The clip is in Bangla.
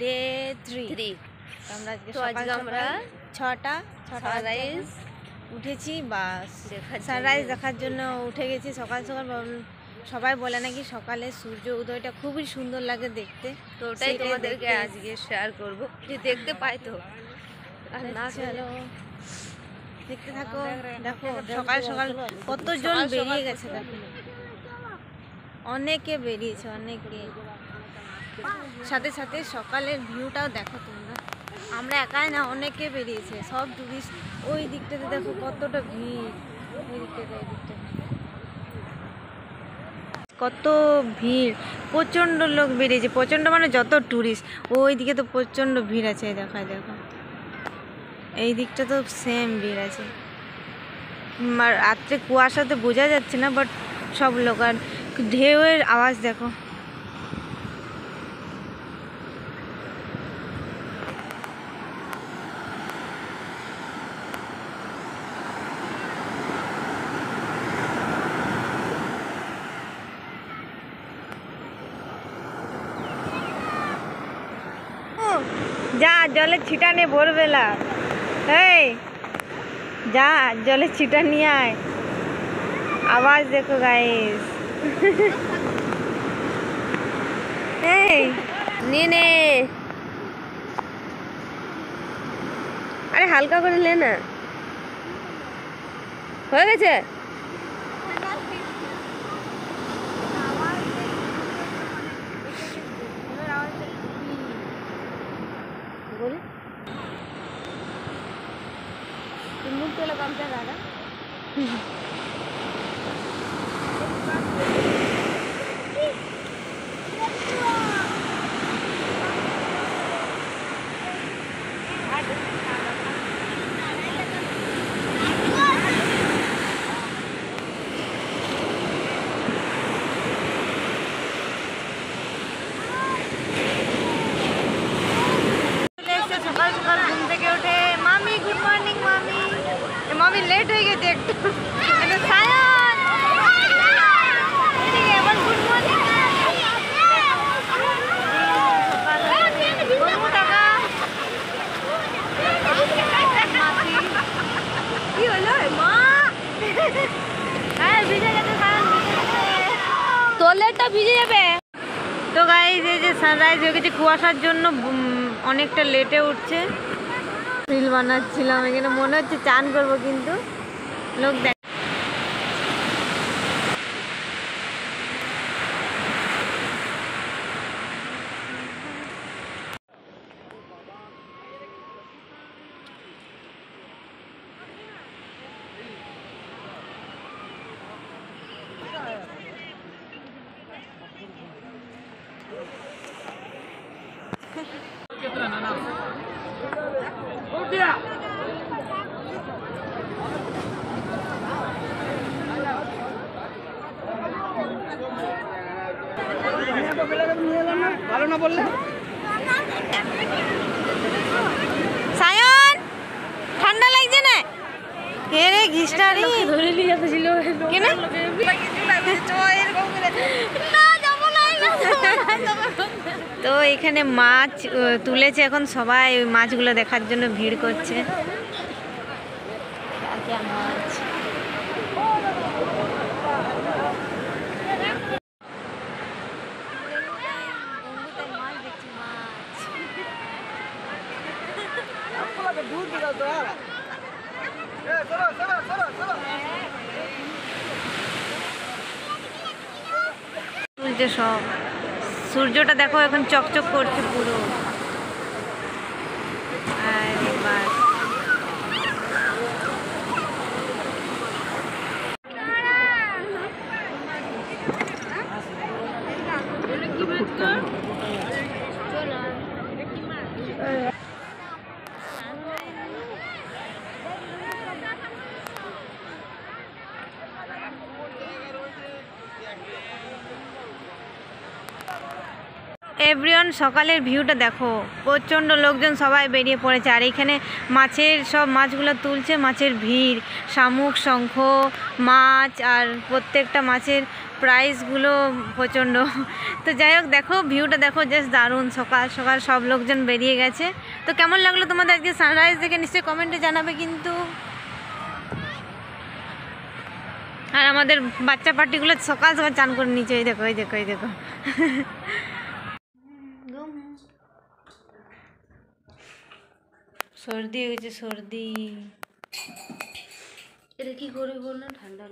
ডে 3। আমরা ছটা সানরাইজ উঠেছি, বাস সানরাইজ দেখার জন্য উঠে গেছি সকাল সকাল। সবাই বলে নাকি সকালে সূর্য উদয়টা খুবই সুন্দর লাগে দেখতে, তো ওটাই তোমাদেরকে আজকে শেয়ার করব, যে দেখতে পাই তো আর না। চলো দেখতে থাকো। দেখো সকাল সকাল কতজন বেরিয়ে গেছে, দেখো অনেকে বেরিয়েছে, অনেকে। সাথে সাথে সকালের ভিউটাও দেখো তোমরা, আমরা একাই না, অনেকে বেরিয়েছে, সব টুরিস্ট। ওই দিকটাতে দেখো কতটা ভিড়, ওই দিকটাতে কত ভিড়, প্রচণ্ড লোক বেরিয়েছে, প্রচণ্ড মানে যত টুরিস্ট। ওই দিকে তো প্রচণ্ড ভিড় আছে, দেখায় দেখো এই দিকটা তো সেম ভিড় আছে। রাত্রে কুয়াশাতে বোঝা যাচ্ছে না, বাট সব লোক। আর ঢেউয়ের আওয়াজ দেখো, যা জলের ছিটা নিয়ে ভোরবেলা, এই যা জলের ছিটা নিয়ে আয়। আওয়াজ দেখো গাইস, এই নিয়ে নে, আরে হালকা করে নে না, হয়ে গেছে। बोले मुंह पे लगाम क्या दादा মামি লেট হয়ে গেছে একটু। কি হলো মা? ভিজে গেছে, তোলেরটা ভিজে যাবে। তো গাইস এই যে সানরাইজ হয়ে গেছে, কুয়াশার জন্য অনেকটা লেটে উঠছে। রিল বানাচ্ছিলাম এখানে, মনে হচ্ছে চান করবো, কিন্তু লোক দেখ। ভালো না বললে সায়ন ঠান্ডা লাগছে না? কে রে ঘিসটারি ধরে নিয়ে যাচ্ছিল কেন? তো এখানে মাছ তুলেছে, এখন সবাই ওই মাছগুলো দেখার জন্য ভিড় করছে। মাছ তুলছে সব। সূর্যটা দেখো এখন চকচক করছে পুরো। আরে বাস এভরিওয়ান, সকালের ভিউটা দেখো, প্রচণ্ড লোকজন সবাই বেরিয়ে পড়েছে। আর এখানে মাছের সব মাছগুলো তুলছে, মাছের ভিড়, শামুক, শঙ্খ মাছ, আর প্রত্যেকটা মাছের প্রাইসগুলো প্রচণ্ড। তো যাই হোক, দেখো ভিউটা দেখো, জাস্ট দারুণ। সকাল সকাল সব লোকজন বেরিয়ে গেছে। তো কেমন লাগলো তোমাদের আজকে সানরাইজ দেখে নিশ্চয়ই কমেন্টে জানাবে কিন্তু। আর আমাদের বাচ্চা পার্টিগুলো সকাল সকাল চান করে নিচে, এই দেখো, এই দেখো, এই দেখো। সর্দি হয়ে গেছে, সর্দি। এটা কি করে বললো ঠান্ডা